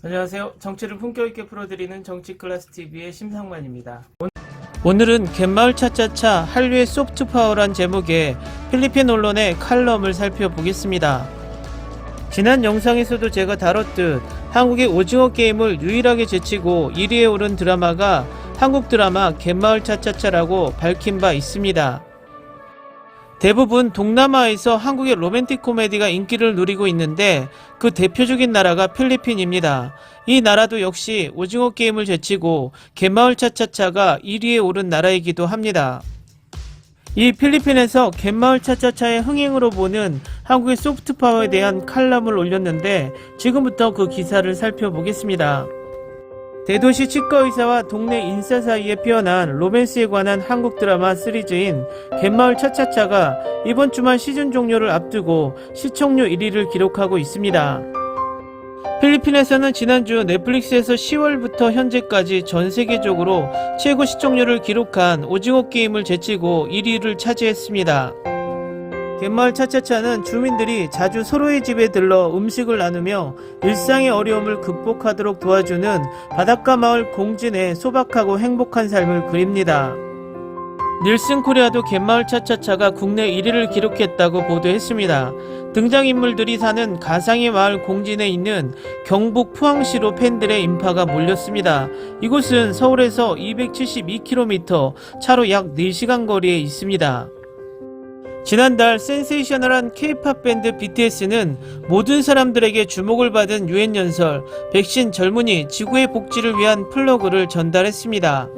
안녕하세요. 정치를 품격 있게 풀어드리는 정치클래스TV의 심상만입니다. 오늘은 갯마을 차차차 한류의 소프트파워란 제목의 필리핀 언론의 칼럼을 살펴보겠습니다. 지난 영상에서도 제가 다뤘듯 한국의 오징어 게임을 유일하게 제치고 1위에 오른 드라마가 한국 드라마 갯마을 차차차라고 밝힌 바 있습니다. 대부분 동남아에서 한국의 로맨틱 코미디가 인기를 누리고 있는데 그 대표적인 나라가 필리핀입니다. 이 나라도 역시 오징어 게임을 제치고 갯마을 차차차가 1위에 오른 나라이기도 합니다. 이 필리핀에서 갯마을 차차차의 흥행으로 보는 한국의 소프트파워에 대한 칼럼을 올렸는데 지금부터 그 기사를 살펴보겠습니다. 대도시 치과의사와 동네 인싸 사이에 피어난 로맨스에 관한 한국 드라마 시리즈인 갯마을 차차차가 이번 주말 시즌 종료를 앞두고 시청률 1위를 기록하고 있습니다. 필리핀에서는 지난주 넷플릭스에서 10월부터 현재까지 전 세계적으로 최고 시청률을 기록한 오징어 게임을 제치고 1위를 차지했습니다. 갯마을 차차차는 주민들이 자주 서로의 집에 들러 음식을 나누며 일상의 어려움을 극복하도록 도와주는 바닷가 마을 공진의 소박하고 행복한 삶을 그립니다. 닐슨 코리아도 갯마을 차차차가 국내 1위를 기록했다고 보도했습니다. 등장인물들이 사는 가상의 마을 공진에 있는 경북 포항시로 팬들의 인파가 몰렸습니다. 이곳은 서울에서 272km, 차로 약 4시간 거리에 있습니다. 지난달 센세이셔널한 K-POP 밴드 BTS는 모든 사람들에게 주목을 받은 유엔 연설 백신 젊은이 지구의 복지를 위한 플러그를 전달했습니다.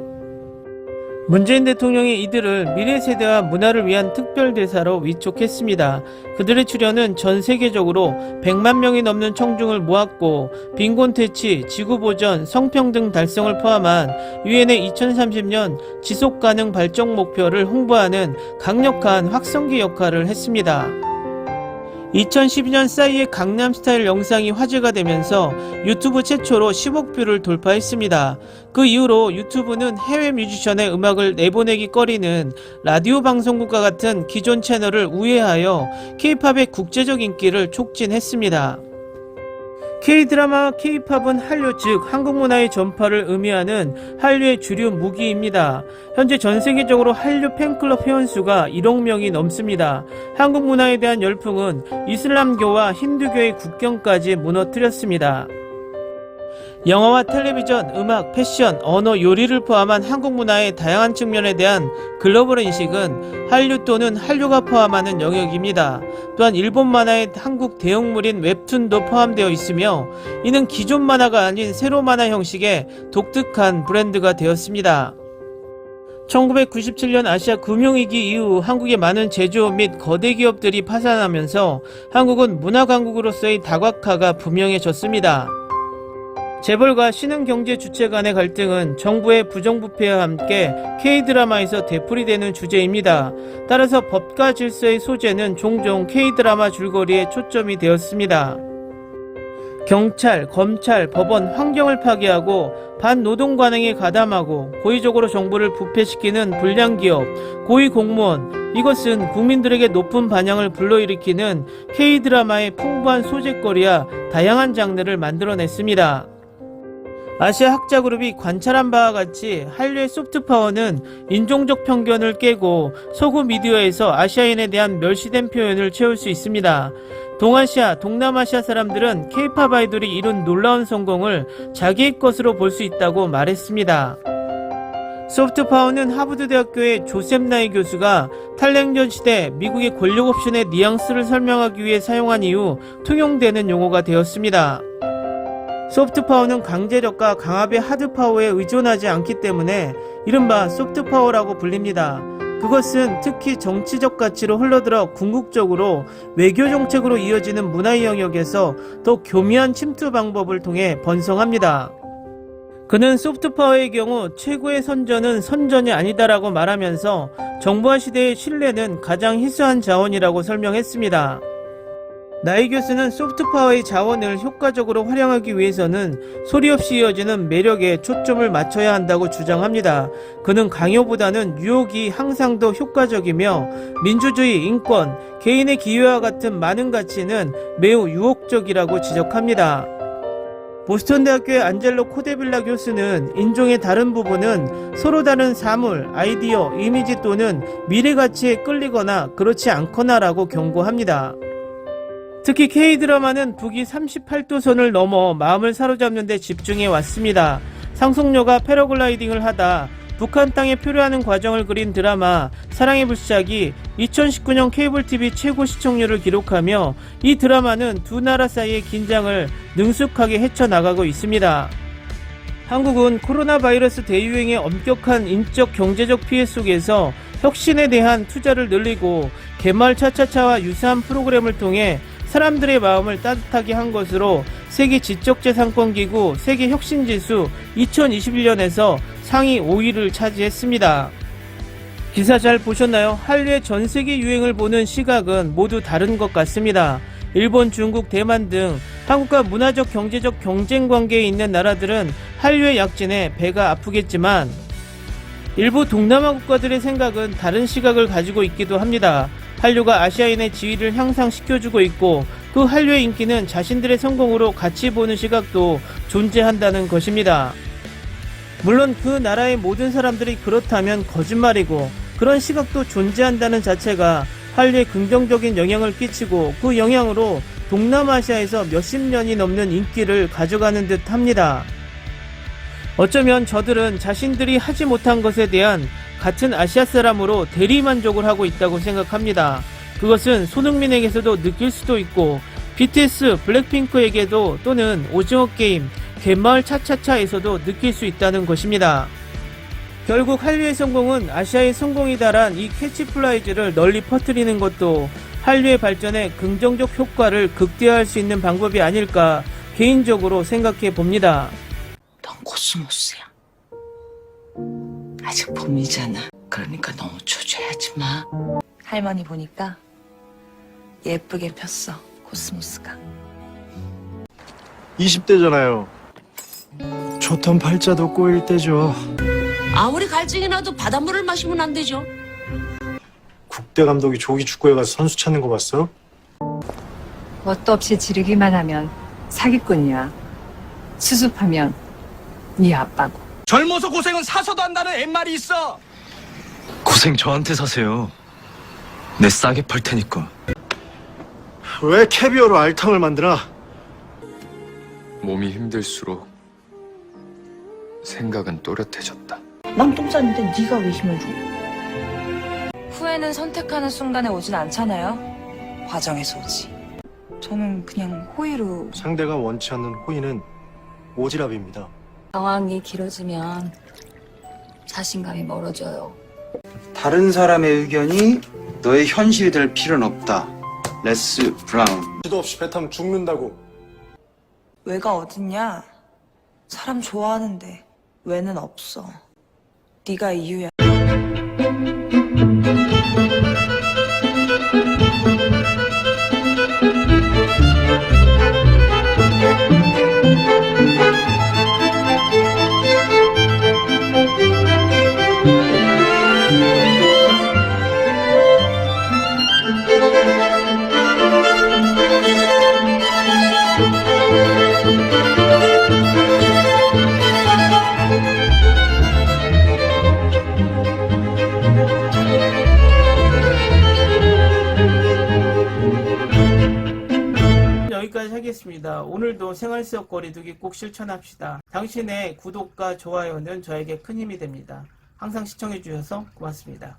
문재인 대통령이 이들을 미래 세대와 문화를 위한 특별 대사로 위촉했습니다. 그들의 출연은 전 세계적으로 100만 명이 넘는 청중을 모았고 빈곤 퇴치, 지구 보전, 성평등 달성을 포함한 유엔의 2030년 지속 가능 발전 목표를 홍보하는 강력한 확성기 역할을 했습니다. 2012년 싸이의 강남스타일 영상이 화제가 되면서 유튜브 최초로 10억 뷰를 돌파했습니다. 그 이후로 유튜브는 해외 뮤지션의 음악을 내보내기 꺼리는 라디오 방송국과 같은 기존 채널을 우회하여 K-팝의 국제적 인기를 촉진했습니다. K-드라마와 K-팝은 한류 즉 한국 문화의 전파를 의미하는 한류의 주류 무기입니다. 현재 전 세계적으로 한류 팬클럽 회원수가 1억 명이 넘습니다. 한국 문화에 대한 열풍은 이슬람교와 힌두교의 국경까지 무너뜨렸습니다. 영화와 텔레비전, 음악, 패션, 언어, 요리를 포함한 한국 문화의 다양한 측면에 대한 글로벌 인식은 한류 또는 한류가 포함하는 영역입니다. 또한 일본 만화의 한국 대형물인 웹툰도 포함되어 있으며 이는 기존 만화가 아닌 세로 만화 형식의 독특한 브랜드가 되었습니다. 1997년 아시아 금융위기 이후 한국의 많은 제조업 및 거대 기업들이 파산하면서 한국은 문화 강국으로서의 다각화가 분명해졌습니다. 재벌과 신흥경제 주체 간의 갈등은 정부의 부정부패와 함께 K-드라마에서 되풀이되는 주제입니다. 따라서 법과 질서의 소재는 종종 K-드라마 줄거리에 초점이 되었습니다. 경찰, 검찰, 법원, 환경을 파괴하고 반노동 관행에 가담하고 고의적으로 정부를 부패시키는 불량기업, 고위공무원, 이것은 국민들에게 높은 반향을 불러일으키는 K-드라마의 풍부한 소재거리와 다양한 장르를 만들어냈습니다. 아시아 학자그룹이 관찰한 바와 같이 한류의 소프트파워는 인종적 편견을 깨고 서구 미디어에서 아시아인에 대한 멸시된 표현을 채울 수 있습니다. 동아시아, 동남아시아 사람들은 K-팝 아이돌이 이룬 놀라운 성공을 자기의 것으로 볼 수 있다고 말했습니다. 소프트파워는 하버드대학교의 조셉 나이 교수가 탈냉전 시대 미국의 권력 옵션의 뉘앙스를 설명하기 위해 사용한 이후 통용되는 용어가 되었습니다. 소프트파워는 강제력과 강압의 하드파워에 의존하지 않기 때문에 이른바 소프트파워라고 불립니다. 그것은 특히 정치적 가치로 흘러들어 궁극적으로 외교 정책으로 이어지는 문화의 영역에서 더 교묘한 침투 방법을 통해 번성합니다. 그는 소프트파워의 경우 최고의 선전은 선전이 아니다라고 말하면서 정부와 시대의 신뢰는 가장 희소한 자원이라고 설명했습니다. 나이 교수는 소프트파워의 자원을 효과적으로 활용하기 위해서는 소리 없이 이어지는 매력에 초점을 맞춰야 한다고 주장합니다. 그는 강요보다는 유혹이 항상 더 효과적이며 민주주의, 인권, 개인의 기회와 같은 많은 가치는 매우 유혹적이라고 지적합니다. 보스턴 대학교의 안젤로 코데빌라 교수는 인종의 다른 부분은 서로 다른 사물, 아이디어, 이미지 또는 미래 가치에 끌리거나 그렇지 않거나라고 경고합니다. 특히 K드라마는 북이 38도선을 넘어 마음을 사로잡는 데 집중해 왔습니다. 상속녀가 패러글라이딩을 하다 북한 땅에 표류하는 과정을 그린 드라마 사랑의 불시착이 2019년 케이블TV 최고 시청률을 기록하며 이 드라마는 두 나라 사이의 긴장을 능숙하게 헤쳐나가고 있습니다. 한국은 코로나 바이러스 대유행의 엄격한 인적 경제적 피해 속에서 혁신에 대한 투자를 늘리고 개마을 차차차와 유사한 프로그램을 통해 사람들의 마음을 따뜻하게 한 것으로 세계 지적재산권기구 세계혁신지수 2021년에서 상위 5위를 차지했습니다. 기사 잘 보셨나요? 한류의 전세계 유행을 보는 시각은 모두 다른 것 같습니다. 일본, 중국, 대만 등 한국과 문화적 경제적 경쟁 관계에 있는 나라들은 한류의 약진에 배가 아프겠지만 일부 동남아 국가들의 생각은 다른 시각을 가지고 있기도 합니다. 한류가 아시아인의 지위를 향상시켜주고 있고 그 한류의 인기는 자신들의 성공으로 같이 보는 시각도 존재한다는 것입니다. 물론 그 나라의 모든 사람들이 그렇다면 거짓말이고 그런 시각도 존재한다는 자체가 한류에 긍정적인 영향을 끼치고 그 영향으로 동남아시아에서 몇십 년이 넘는 인기를 가져가는 듯 합니다. 어쩌면 저들은 자신들이 하지 못한 것에 대한 같은 아시아 사람으로 대리만족을 하고 있다고 생각합니다. 그것은 손흥민에게서도 느낄 수도 있고 BTS, 블랙핑크에게도 또는 오징어 게임, 갯마을 차차차에서도 느낄 수 있다는 것입니다. 결국 한류의 성공은 아시아의 성공이다란 이 캐치플라이즈를 널리 퍼뜨리는 것도 한류의 발전에 긍정적 효과를 극대화할 수 있는 방법이 아닐까 개인적으로 생각해 봅니다. 넌 코스모스야. 아직 봄이잖아. 그러니까 너무 초조해하지 마. 할머니 보니까 예쁘게 폈어, 코스모스가. 20대잖아요. 좋던 팔자도 꼬일 때죠. 아무리 갈증이 나도 바닷물을 마시면 안 되죠. 국대 감독이 조기 축구에 가서 선수 찾는 거 봤어? 뭣도 없이 지르기만 하면 사기꾼이야. 수습하면 네 아빠고. 젊어서 고생은 사서도 한다는 옛말이 있어. 고생 저한테 사세요. 내 싸게 팔 테니까. 왜 캐비어로 알탕을 만드나? 몸이 힘들수록 생각은 또렷해졌다. 난 똥 쌌는데 네가 왜 힘을 줘? 후회는 선택하는 순간에 오진 않잖아요. 과정에서 오지. 저는 그냥 호의로. 상대가 원치 않는 호의는 오지랖입니다. 상황이 길어지면 자신감이 멀어져요. 다른 사람의 의견이 너의 현실이 될 필요는 없다. 레스 브라운. 지도 없이 배 타면 죽는다고. 왜가 어딨냐? 사람 좋아하는데 왜는 없어. 네가 이유야. 여기까지 하겠습니다. 오늘도 생활 속 거리두기 꼭 실천합시다. 당신의 구독과 좋아요는 저에게 큰 힘이 됩니다. 항상 시청해주셔서 고맙습니다.